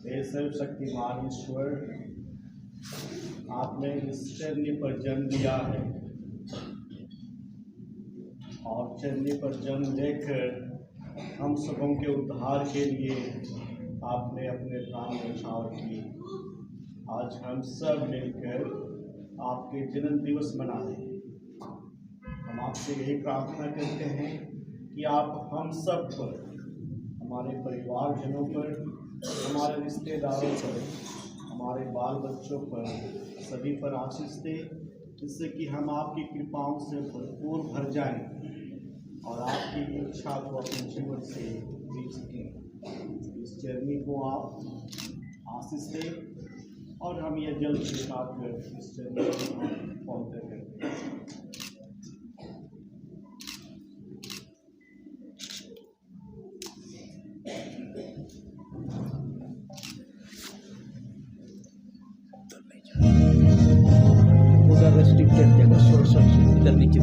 हे सर्वशक्तिमान ईश्वर, आपने इस चरनी पर जन्म लिया है और चरनी पर जन्म लेकर हम सबों के उद्धार के लिए आपने अपने प्राण न्यौछावर किए। आज हम सब मिलकर आपके जन्म दिवस मना रहे हैं। हम आपसे यही प्रार्थना करते हैं कि आप हम सब पर, हमारे परिवारजनों पर, हमारे रिश्तेदारों पर, हमारे बाल बच्चों पर, सभी पर आशीष दें, जिससे कि हम आपकी कृपाओं से भरपूर भर जाएं और आपकी इच्छा को अपने जीवन से जी सकें। इस जर्नी को आप आशीष दें और हम यह जल्द स्वीकार कर इस जर्नी को हम पहुँच करते हैं। उधर रेस्ट्रिक्टेड जगह शॉर्ट सर्किट इधर नीचे